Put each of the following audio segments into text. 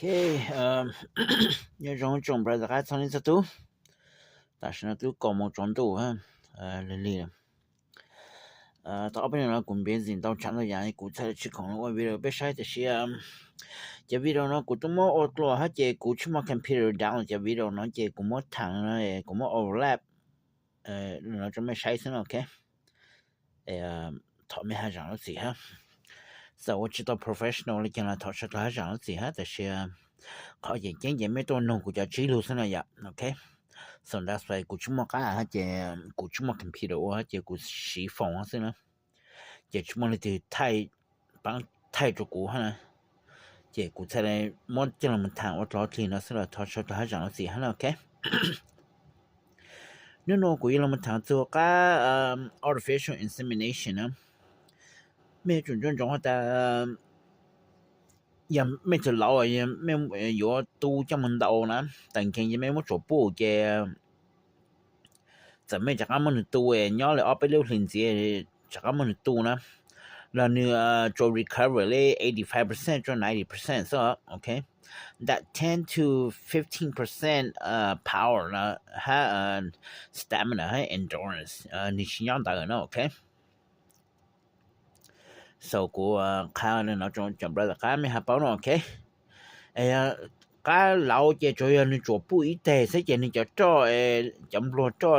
Okay, nhớ trong trong bây giờ cái thằng này tu, ta sẽ nói tu có một trong tu ha, lì tao bên nó cũng biến thành tao chẳng là dạng cụ thể chỉ còn nó video bây giờ thì sẽ cái video nó cũng tụi nó outlaw hết cái cụ chỉ mà computer down cái video nó cái cũng mất thằng nó cũng mất overlap nó cho mấy sai thế nào ok thọ mấy hai dạng nó gì ha. So 我知道 professional 你讲了他说他讲了之后但是เขาอย่างเงี้ยไม่ต้องนงกูจะชี้รู้ซะหน่อยอ่ะ okay so that's why กูชั่วโมงก็ฮะเจกูชั่วโมงคอมพิวเตอร์ว่าเจกูสีฟองซะนะเจชั่วโมงนี่ไทยปังไทยจุกูฮะนะเจกูใช้ได้หมดจังมันทางว่าล้อทีนะซะแล้ว他说他讲了之后นะ okay นู่นกูยังมันทางตัวก็artificial insemination นะไม่准准状况的也ไม่จะ老啊也ไม่有都这么老呢但看也没么做不嘅怎么จะก็มันตัวเนาะเลยเอาไปเร็วถึงจะจะก็มันตัวนะแล้วเนี่ย做 recovery 85% จน 90% so okay that 10 to 15% power นะฮะstamina ฮะ endurance นี่ชิญได้เนาะ okay so กูข้าวเนี่ยเนาะจำได้ก็ไม่หาเป้าเนาะโอเคก็เราจะช่วยนี่จบปุ๋ยแต่ซะจะนี่จะจ่อจำรวจจ่อ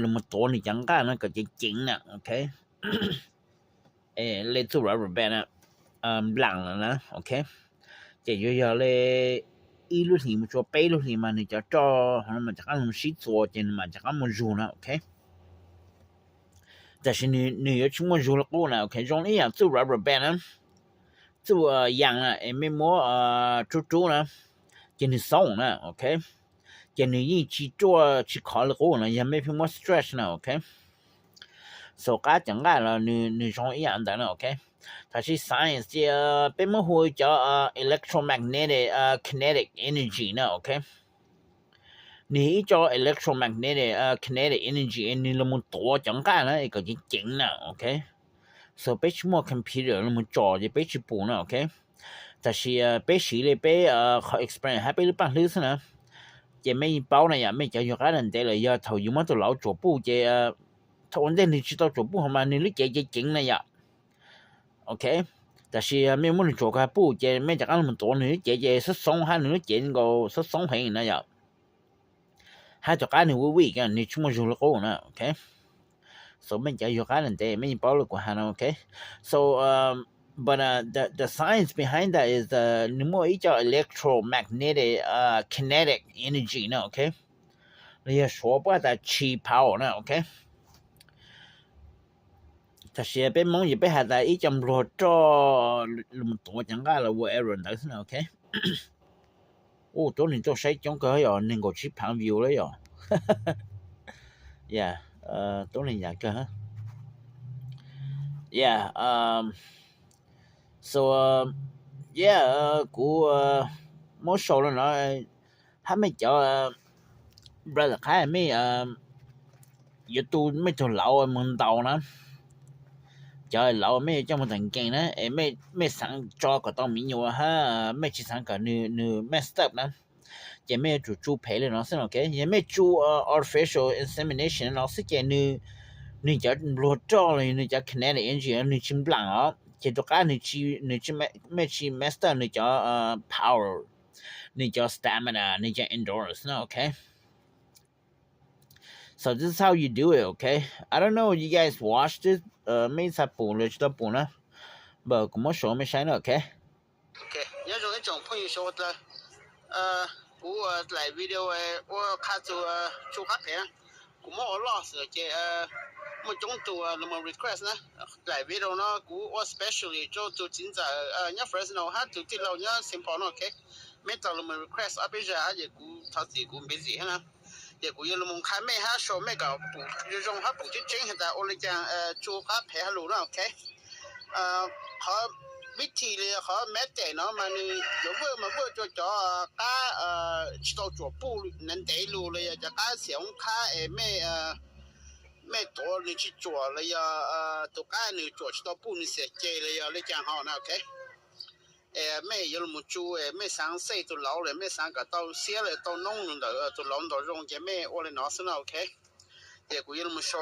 ลงมาตัวนี่จังกันนะก็จริงๆน่ะโอเคเล่นสู้rubber band น่ะหลังแล้วนะโอเคจะยาวๆเลยอีลูกทีมันจ่อไปลูกทีมันนี่จะจ่อมันจะกันมันสิตัวจะมันจะกันมันอยู่นะโอเค但是你要去么做了过呢 OK 用一样做 rubber band 呢做样呢没么做呢给你松呢 OK 给你一起做去考了过呢也没什么 stress 呢 OK 所以讲了你用一样的呢 OK 它是 science 的被么会叫electromagnetic kinetic energy 呢 OK你叫 electromagnetic kinetic energy 你那么多讲干了一个就紧了 OK so 被什么 computer 那么做就被去补了 OK 但是被谁嘞被experiment 还被办律师呢也没包呢呀没叫有个人得了要头有么都老做补这头问题你知道做补好吗你这紧了呀 OK 但是没么人做个补这没讲那么多你这是松还你这个是松平了呀还做干你会กัน你ชั่วโมงอยู่แล้วก็นะ okay so ไม่จะอยู่กันแต่ไม่บอกเลยกว่านะ okay so but the science behind that is the more electromagnetic kinetic energy นะ okay นี่说不的 chi power นะ okay แต่เสียเป็นมองอยู่ไปหาได้อีจำรวจจ่อมันตัวจังก็แล้ว whatever ได้นะ okayตัวนี้做谁讲个哟能够去旁 view 了哟yeah ตัวนี้อยากก็ฮะ yeah so yeah กูไม่说了呢还没叫brother 还没有都没做老门道呢叫老没叫么等劲呢没上找个到没有哈没去上个你 messed up 呢也没做陪了老师 OK 也没做artificial insemination 老师给你叫落照了你叫 kinetic energy 你去不啊这都干你去没去 messed up 你叫power 你叫 stamina 你叫 endurance 呢 OK So this is how you do it, okay? I don't know if you guys watched it. ไม่ทราบปูเลย知道ปูนะบอกกูไม่说ไม่ใช่นะ okay? Okay. 有一种朋友说的我来 video 我看做做卡片我没老师这我中途那么 request 呢来 video 呢我 especially 做今早那 first 呢他做这了那 simple 呢 okay 没到那么 request 啊别人也กู他自己กู没事呢也กู有那么看没他说没搞补就种他补就真现在我来讲做卡片还路了 okay เขาวิธีเลยเขาแม้แต่เนาะมัน有嘛就叫知道做不能得路了呀จะการเสียงค่าไม่ตัว你去做了呀ตัวการ你做知道不你เสียใจ了呀เลย讲好นะ okay 咩有冇做咩生死都老了咩生个到写了到弄了都弄到用嘅咩我哋拿上 OK 也古有冇说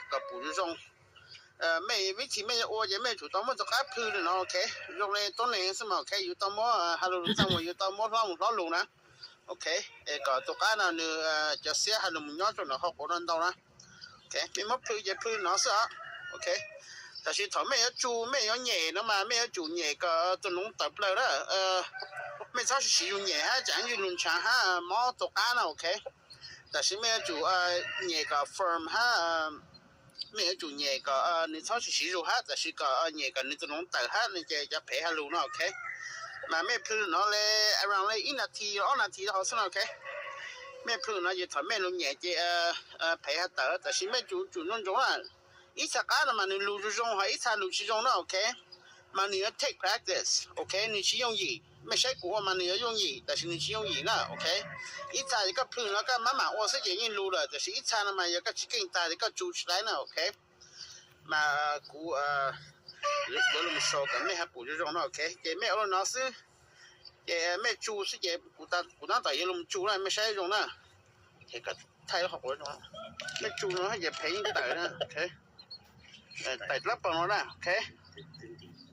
个不用咩วิธี咩我也咩做到么就该铺了 OK 用嚟当年是嘛 OK 有到么哈路上我有到么老路นะ OK ก็ตัวการน่ะจะเสียให้ลุงย้อนจนเขาก็นั่น到啦 OK มีมา铺也铺拿是啊 OK 但是他没有做没有业的嘛没有做业个都弄得不了了没啥是使用业哈讲有农场哈冇ตัวการน่ะ OK 但是没有做业个 firm 哈没有做业个你超是使用哈但是个业个你都弄得哈你จะ赔ให้ลุง OK มาไม่พื้นเนาะเลย around เลย1นาที2นาทีเฮาซั่น OK ไม่พื้นเนาะจะถอยแม่ลงใหญ่จะ赔ให้เตอแต่สิไม่จุนั่นจงอ่ะอีสกาน่ะมันรู้จงหาอีสารู้จงเนาะ OK มันนี่ take practice OK นี่สิ用意ไม่ใช่กูว่ามันนี่用意但是你是用意นะ OK อีสาก็พื้นแล้วก็มาว่าสิจะยินรู้了แต่สิอีสาน่ะมันก็สิเก่งตาก็จู起来นะ OK มากู有那么少个没还不就用了 OK 也没有老师也没煮是也不当到有那么煮了没谁用了这个太好了没煮了也便宜点了 OK 带了包了 OK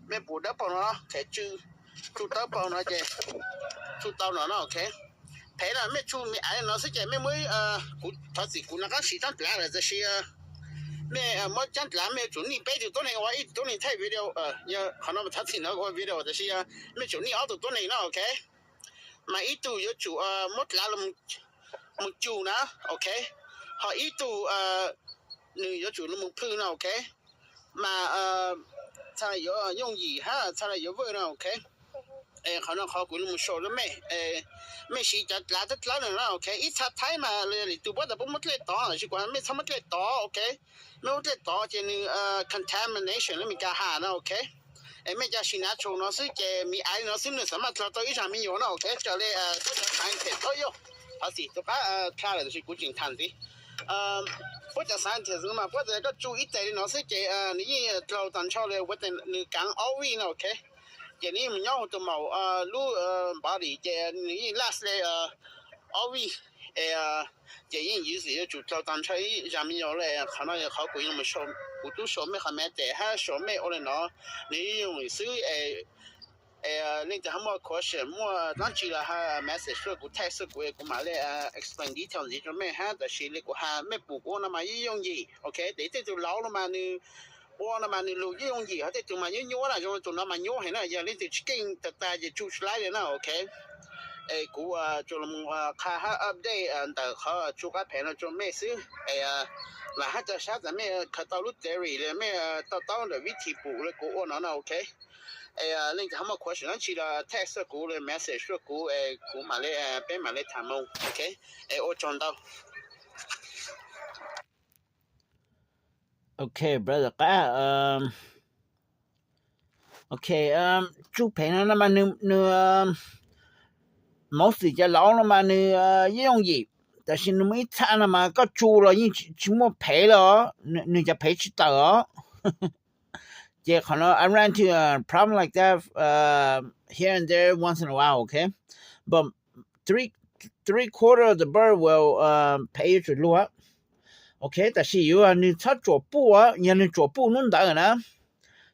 没不得包了才煮到包了这煮到了 OK 赔了没煮没哎老师也没กู他是กู那个时间来了这些咩我讲啦咩做你背着多年我一多年睇 video 要可能他听那个 video 就是咩做你好多年了 OK 嘛一度有做我啦了做นะ OK 好一度你有做那么铺呢 OK 嘛才有用意哈才有味呢 OK 可能เขากู那么说了ไม่สิจะลาดแล้วนะ OK อีถ้าไทยมาเลยตัวบ่ได้บ่หมดเลยต่อสิกว่าไม่ทำหมดเลยต่อ OK ไม่หมดเลยต่อจะนี่contamination แล้วมีการหานะ OK ไม่จะสินะโชว์เนาะสิจะมีไอเนาะสิเนี่ยสามารถต่ออีสานมีอยู่นะ OK จะเลยก็จะทานเสร็จโยภาษีตัวก็พลาดเลยสิกูจริงทันสิพวกจะสานเสร็จมาพวกจะก็จูอีแต่เนาะสิจะนี่เราตอนเช้าเลยว่าแต่นี่กลางเอาวีนะ OK这里面要都冇路巴黎这你 last 嘞奥维这人有时就到当车上面有嘞可能也好贵那么少我都少没还没得还少没我嘞喏你用手你这还没考试没当起了还 message 说กู太是กูกูมาเลยexplain details 这没还但是你กู还没补过那么用意 OK 这就老了嘛你我那么你路用意，这就嘛有啦，就那么有，那也你就跟大家做出来的那 OK。กู就那么看下 update，但เขา做个片了做咩事？那他就啥子咩？看到路 dairy 了咩？到了 VT 部了，กู那 OK。你就他们开始那去了 text กู了 message 说กูมาเลยเป็นมาเลยทำมั้ง OK。我转到。Okay, brother. Okay, 猪皮那么mostly จะ老了嘛用意但是你没餐了嘛个猪了你怎么赔了你就赔去到也可能 I ran to a problem like that here and there once in a while, okay? But three-quarter of the bird will pay you to look OK 但是有你他做布人家做布弄到呢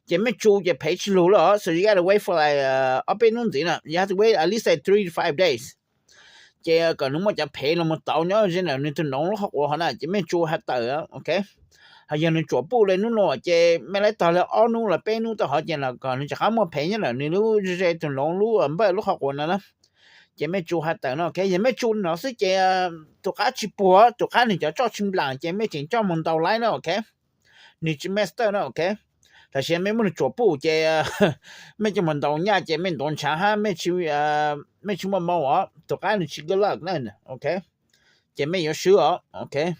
这没做就赔起路了 so you gotta wait for like up in 弄呢 you have to wait at least like 3 to 5 days 这个你们就赔了么到呢现在你都弄了好呢这没做还到 OK 还有你做布了弄了这没来到了二弄了白弄到好点了个你就还没赔你了你都这都弄路不路好过呢这没做还等了，也没做老师这都开直播，都开你就照清朗，这没真照门到来了 ，OK？ 你这没得了 ，OK？ 但是没么做布这没这门到人这没动产哈，没去没去么忙啊，都开你去个了呢 ，OK？ 这没有收啊 ，OK？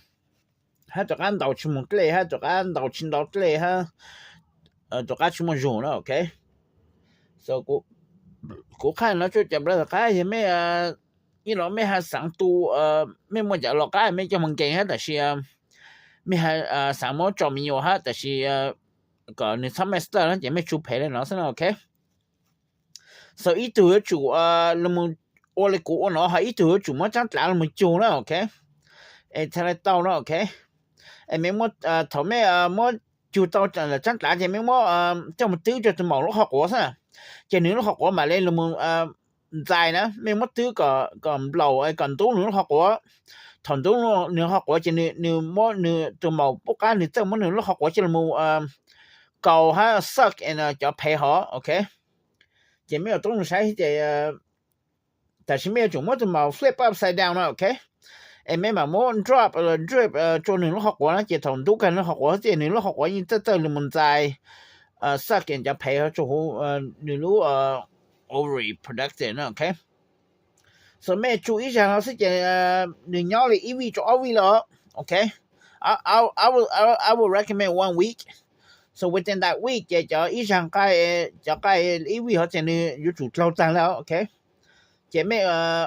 还都开到去么来，还都开到青到来哈，都开去么用了 ，OK？So กู看了就จับแล้วก็ยังไม่อีเราไม่หาสังตัวไม่มั่วจะหรอกก็ไม่จะมันเก่งฮะแต่สิไม่หาสังมั่วจอมีอยู่ฮะแต่สิก็ในซัมเมสเตอร์นั้นจะไม่ชูเพลเลยเนาะซะโอเค so itu chủ lemu ole ko no ha itu chủ mo chang la lemu chu na okay e thale tao no okay e me mo thọ me mo chu tao chang la je me mo trong một tư cho màu nó học của sa cho nếu nó học của mà lên lemu dài nè me mo tư còn lầu ai còn tú nữa học của thằng tú nữa học của cho nên mo nữa từ màu bốc cá nữa từ mo nữa học của cho lemu cầu ha suck and cho pay họ okay chỉ没有东西这但是没有怎么flip upside down 了 OK 诶没嘛么 drop drip 做你学过啦这同都跟学过这你学过因这你们在suck and 就配合做好你ovary productive OK so 没注意下是这你鸟里一位做二位了 OK I will recommend 1 week so within that week 就医生该一位或者你有主调整了 OK 姐妹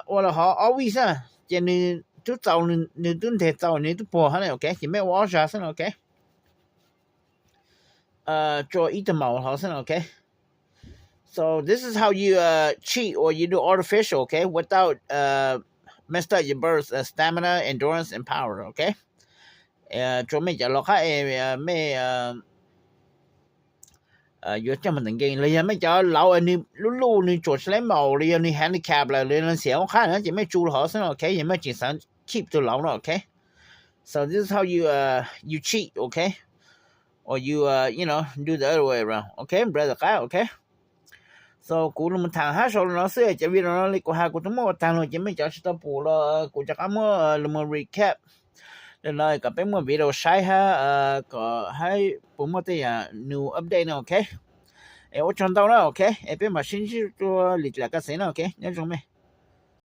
我了好always 啊这你就找你蹲铁找你都不好了 OK 姐妹我下身 OK 做一的毛好身 OK so this is how you cheat or you do artificial OK without messed up your birth stamina endurance and power OK 做咩就落下咩有这么能给你没叫老你路你做出来毛你你 handicap 了你能想看人就没住好身 OK 也没经常 keep 就老了 OK so this is how you you cheat OK or you you know do the other way around OK brother OK so กูมันทางหาสอนเราเสื้อจะวิเราเลยกูหากูต้องมาทางเราจะไม่จะสตอปูเรากูจะก็มา recap แล้วก็เป็นวิดีโอใช้ฮะก็ให้ผมมาที่new update นะ OK 我讲到了 OK เป็นมา新ตัวลิตรก็เสร็จแล้ว OK 那种咩